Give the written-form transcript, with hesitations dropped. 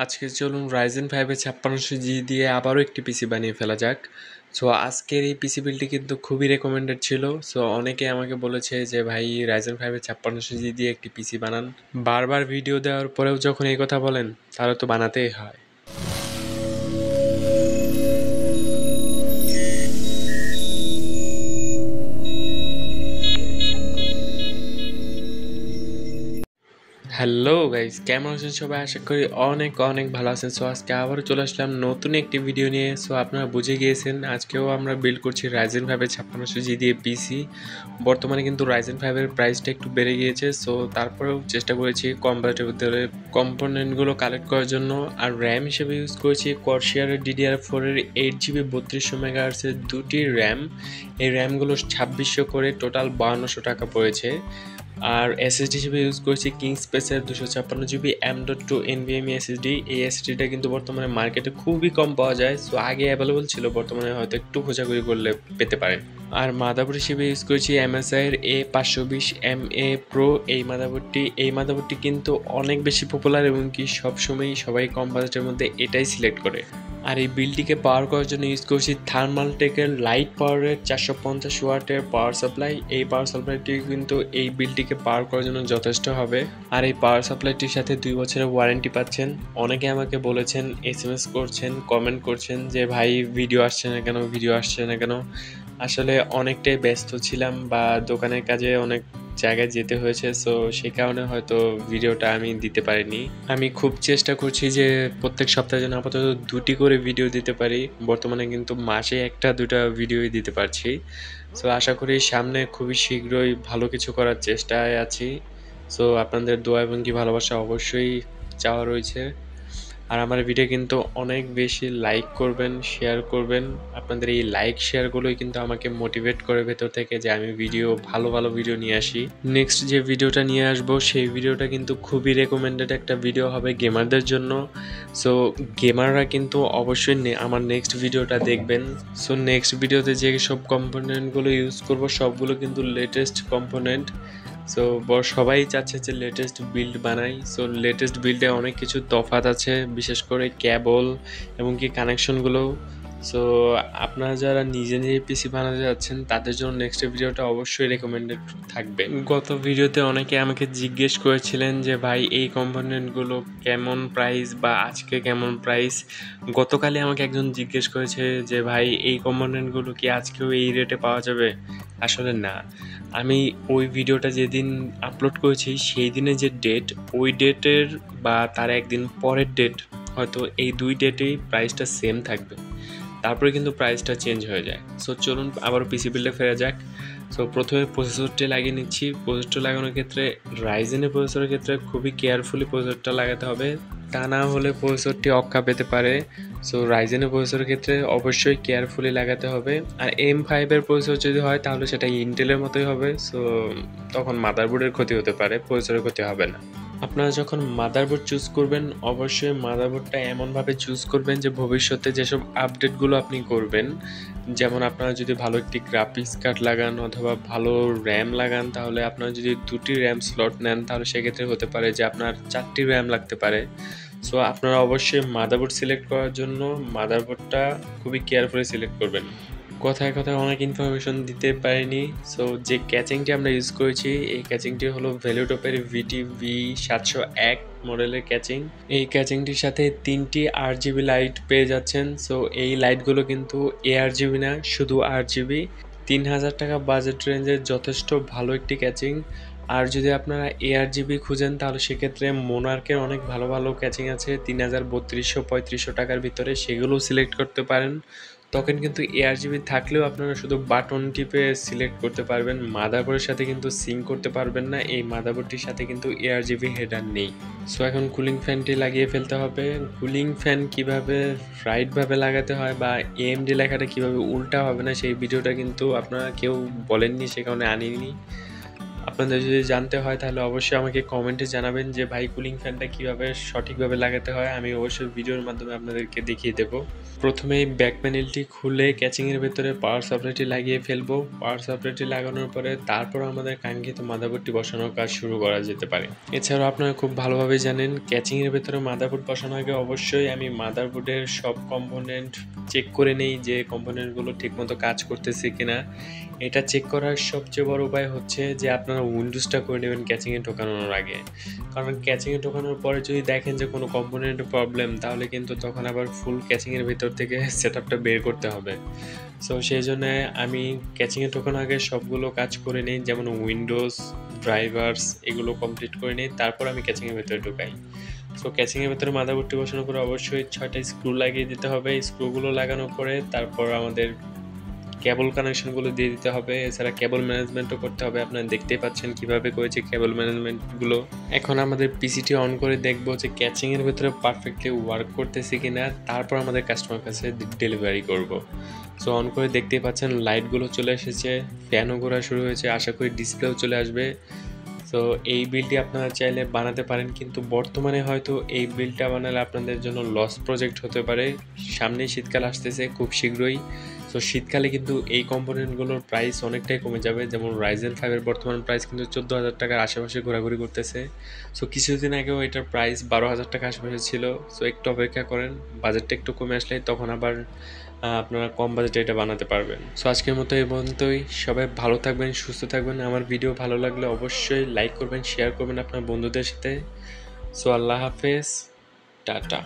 আজকে চলুন Ryzen 5 এর 5600G দিয়ে আবারও একটি পিসি বানিয়ে ফেলা যাক। সো আজকের এই পিসি বিল্ডটি কিন্তু খুবই রেকমেন্ডেড ছিল। সো অনেকে আমাকে বলেছে যে ভাই Ryzen 5 এর 5600G দিয়ে একটি পিসি বানান। বারবার ভিডিও দেওয়ার পরেও যখন এই কথা বলেন তাহলে তো বানাতেই হয়। হ্যালো গাইস, কেমন আছেন সবাই? আশা করি অনেক অনেক ভালো আছেন। সো আজকে আবারও চলে আসলাম নতুন একটি ভিডিও নিয়ে। সো আপনারা বুঝে গিয়েছেন আজকেও আমরা বিল্ড করছি Ryzen 5 এর 5600G দিয়ে পিসি। বর্তমানে কিন্তু Ryzen 5 এর প্রাইসটা একটু বেড়ে গিয়েছে। সো তারপরেও চেষ্টা করেছি কম বাজেটের ভিতরে কম্পোনেন্টগুলো কালেক্ট করার জন্য। আর র্যাম হিসেবে ইউজ করেছি Corsair DDR4 এর 8GB 3200 MHz এর দুটি র্যাম। এই র্যামগুলো 2600 করে টোটাল 5200 টাকা পড়েছে। আর এসএসডি হিসেবে ইউজ করছি কিংস্পেসের 256GB M.2 NVMe SSD। এই এসএসডিটা কিন্তু বর্তমানে মার্কেটে খুবই কম পাওয়া যায়। সো আগে অ্যাভেলেবল ছিল, বর্তমানে হয়তো একটু খোঁজাখুঁজি করলে পেতে পারেন। আর মাদারবোর্ড হিসেবে ইউজ করেছি MSI এর A520MA Pro। এই মাদারবোর্ডটি কিন্তু অনেক বেশি পপুলার এবং কি সবসময়ই সবাই কম বাজেটের মধ্যে এটাই সিলেক্ট করে। আর এই বিলটিকে পাওয়ার করার জন্য ইউজ করছি থার্মালটেকের লাইট পাওয়ারের 450 ওয়াটের পাওয়ার সাপ্লাই। এই পাওয়ার সাপ্লাইটি কিন্তু এই বিলটিকে পাওয়ার করার জন্য যথেষ্ট হবে। আর এই পাওয়ার সাপ্লাইটির সাথে 2 বছরের ওয়ারেন্টি পাচ্ছেন। অনেকে আমাকে বলেছেন, SMS করছেন, কমেন্ট করছেন যে ভাই ভিডিও আসছে না কেন। আসলে অনেকটাই ব্যস্ত ছিলাম বা দোকানের কাজে অনেক জায়গায় যেতে হয়েছে। সো সেই কারণে হয়তো ভিডিওটা আমি দিতে পারিনি। আমি খুব চেষ্টা করছি যে প্রত্যেক সপ্তাহে যেন আপাতত 2টি করে ভিডিও দিতে পারি। বর্তমানে কিন্তু মাসে 1-2টা ভিডিওই দিতে পারছি। সো আশা করি সামনে খুবই শীঘ্রই ভালো কিছু করার চেষ্টায় আছি। সো আপনাদের দোয়া এবং কি ভালোবাসা অবশ্যই চাওয়া রয়েছে। আর আমার ভিডিও কিন্তু অনেক বেশি লাইক করবেন, শেয়ার করবেন। আপনাদের এই লাইক শেয়ারগুলোই কিন্তু আমাকে মোটিভেট করে ভেতর থেকে যে আমি ভালো ভিডিও নিয়ে আসি। নেক্সট যে ভিডিওটা নিয়ে আসবো সেই ভিডিওটা কিন্তু খুবই রেকমেন্ডেড একটা ভিডিও হবে গেমারদের জন্য। সো গেমাররা কিন্তু অবশ্যই আমার নেক্সট ভিডিওটা দেখবেন। সো নেক্সট ভিডিওতে যে সব কম্পোনেন্টগুলো ইউজ করব সবগুলো কিন্তু লেটেস্ট কম্পোনেন্ট। সো সবাই চাচ্ছে যে লেটেস্ট বিল্ড বানাই। সো লেটেস্ট বিল্ডে অনেক কিছু তফাৎ আছে, বিশেষ করে কেবল এবং কি কানেকশনগুলো। সো আপনারা যারা নিজে পিসি বানাতে যাচ্ছেন তাদের জন্য নেক্সট ভিডিওটা অবশ্যই রেকমেন্ডেড থাকবে। গত ভিডিওতে অনেকে আমাকে জিজ্ঞেস করেছিলেন যে ভাই এই কম্পোনেন্টগুলো কেমন প্রাইস বা আজকে কেমন প্রাইস। গতকালই আমাকে একজন জিজ্ঞেস করেছে যে ভাই এই কম্পোনেন্টগুলো কি আজকেও এই রেটে পাওয়া যাবে। আসলে না, আমি ওই ভিডিওটা যেদিন আপলোড করেছি সেই দিনে যে ডেট, ওই ডেটের বা তার একদিন পরের ডেট, হয়তো এই 2 ডেটেই প্রাইসটা সেম থাকবে। তারপরে কিন্তু প্রাইসটা চেঞ্জ হয়ে যায়। সো চলুন আবার পিসি বিল্ডে ফেরা যাক। সো প্রথমে প্রসেসরটি লাগিয়ে নিচ্ছি। প্রসেসরটা লাগানোর ক্ষেত্রে রাইজেনের প্রসেসরের ক্ষেত্রে খুবই কেয়ারফুলি প্রসেসরটা লাগাতে হবে, তা না হলে প্রসেসরটি অক্কা পেতে পারে। সো রাইজেনের প্রসেসরের ক্ষেত্রে অবশ্যই কেয়ারফুলি লাগাতে হবে। আর M5 এর প্রসেসর যদি হয় তাহলে সেটা ইন্টেলের মতোই হবে। সো তখন মাদারবোর্ডের ক্ষতি হতে পারে, প্রসেসরের ক্ষতি হবে না। আপনারা যখন মাদারবোর্ড চুজ করবেন অবশ্যই মাদারবোর্ডটা এমনভাবে চুজ করবেন যে ভবিষ্যতে যেসব আপডেটগুলো আপনি করবেন, যেমন আপনারা যদি ভালো একটি গ্রাফিক্স কার্ড লাগান অথবা ভালো র্যাম লাগান, তাহলে আপনারা যদি 2টি র্যাম স্লট নেন তাহলে সেক্ষেত্রে হতে পারে যে আপনার 4টি র্যাম লাগতে পারে। সো আপনারা অবশ্যই মাদারবোর্ড সিলেক্ট করার জন্য মাদারবোর্ডটা খুবই কেয়ারফুলি সিলেক্ট করবেন। কথায় কথায় অনেক ইনফরমেশন দিতে পারিনি। সো যে ক্যাচিংটি আমরা ইউজ করেছি এই ক্যাচিংটি হলো ভ্যালুটপের VTV701 মডেলের ক্যাচিং। এই ক্যাচিংটির সাথে 3টি RGB লাইট পেয়ে যাচ্ছেন। সো এই লাইটগুলো কিন্তু ARGB না, শুধু RGB। 3000 টাকা বাজেট রেঞ্জের যথেষ্ট ভালো একটি ক্যাচিং। আর যদি আপনারা ARGB খুঁজেন তাহলে সেক্ষেত্রে মোনার্কের অনেক ভালো ক্যাচিং আছে 3200-3500 টাকার ভিতরে, সেগুলো সিলেক্ট করতে পারেন। তখন কিন্তু ARGB থাকলেও আপনারা শুধু বাটন টিপে সিলেক্ট করতে পারবেন, মাদারবোর্ডের সাথে কিন্তু সিঙ্ক করতে পারবেন না। এই মাদারবোর্ডটির সাথে কিন্তু ARGB হেডার নেই। সো এখন কুলিং ফ্যানটি লাগিয়ে ফেলতে হবে। কুলিং ফ্যান কিভাবে রাইটভাবে লাগাতে হয় বা AMD লেখাটা কিভাবে উল্টা হবে না সেই ভিডিওটা কিন্তু আপনারা কেউ বলেননি, সে কারণে আনিনি। আপনাদের যদি জানতে হয় তাহলে অবশ্যই আমাকে কমেন্টে জানাবেন যে ভাই কুলিং ফ্যানটা কীভাবে সঠিকভাবে লাগাতে হয়। আমি অবশ্যই ভিডিওর মাধ্যমে আপনাদেরকে দেখিয়ে দেবো। প্রথমেই ব্যাক প্যানেলটি খুলে ক্যাচিংয়ের ভেতরে পাওয়ার সাপ্লাইটি লাগিয়ে ফেলবো। পাওয়ার সাপ্লাইটি লাগানোর পরে তারপর আমাদের কাঙ্ক্ষিত মাদারবোর্ডটি বসানোর কাজ শুরু করা যেতে পারে। এছাড়াও আপনারা খুব ভালোভাবে জানেন ক্যাচিংয়ের ভেতরে মাদারবোর্ড বসানোর আগে অবশ্যই আমি মাদারবোর্ডের সব কম্পোনেন্ট চেক করে নেই যে কম্পোনেন্টগুলো ঠিকমতো কাজ করতেছে কিনা। এটা চেক করার সবচেয়ে বড় উপায় হচ্ছে যে আপনারা উইন্ডোজটা করে নেবেন ক্যাচিংয়ে ঢোকানোর আগে, কারণ ক্যাচিংয়ে ঢোকানোর পরে যদি দেখেন যে কোনো কম্পোনেন্টের প্রবলেম তাহলে কিন্তু তখন আবার ফুল ক্যাচিংয়ের ভিতর থেকে সেটআপটা বের করতে হবে। সো সেই জন্য আমি ক্যাচিংয়ে ঢোকানোর আগে সবগুলো কাজ করে নিই, যেমন উইন্ডোজ, ড্রাইভার্স এগুলো কমপ্লিট করে নিই, তারপর আমি ক্যাচিংয়ের ভেতরে ঢোকাই। সো ক্যাচিংয়ের ভেতরে মাদারবোর্ডটি বসানোর পরে অবশ্যই 6টা স্ক্রু লাগিয়ে দিতে হবে। স্ক্রুগুলো লাগানোর পরে তারপর আমাদের কেবল কানেকশনগুলো দিয়ে দিতে হবে। এছাড়া কেবল ম্যানেজমেন্টও করতে হবে। আপনারা দেখতেই পাচ্ছেন কিভাবে করেছে কেবল ম্যানেজমেন্টগুলো। এখন আমাদের পিসিটি অন করে দেখবো যে ক্যাচিংয়ের ভেতরে পারফেক্টলি ওয়ার্ক করতেছে কিনা, তারপর আমাদের কাস্টমার কাছে ডেলিভারি করব। সো অন করে দেখতেই পাচ্ছেন লাইটগুলো চলে এসেছে, ফ্যানও ঘোরা শুরু হয়েছে, আশা করি ডিসপ্লেও চলে আসবে। তো এই বিলটি আপনারা চাইলে বানাতে পারেন, কিন্তু বর্তমানে হয়তো এই বিলটা বানালে আপনাদের জন্য লস প্রজেক্ট হতে পারে। সামনেই শীতকাল আসতেছে খুব শীঘ্রই। তো শীতকালে কিন্তু এই কম্পোনেন্টগুলোর প্রাইস অনেকটাই কমে যাবে। যেমন রাইজেন 5-এর বর্তমান প্রাইস কিন্তু 14,000 টাকার আশেপাশে ঘোরাঘুরি করতেছে। সো কিছুদিন আগেও এটার প্রাইস 12,000 টাকা আশেপাশে ছিল। সো একটু অপেক্ষা করেন, বাজেটটা একটু কমে আসলে তখন আবার আপনারা কম বাজেটে এটা বানাতে পারবেন। সো আজকের মতো এই পর্যন্তই। সবাই ভালো থাকবেন, সুস্থ থাকবেন। আমার ভিডিও ভালো লাগলে অবশ্যই লাইক করবেন, শেয়ার করবেন আপনার বন্ধুদের সাথে। সো আল্লাহ হাফেজ, টাটা।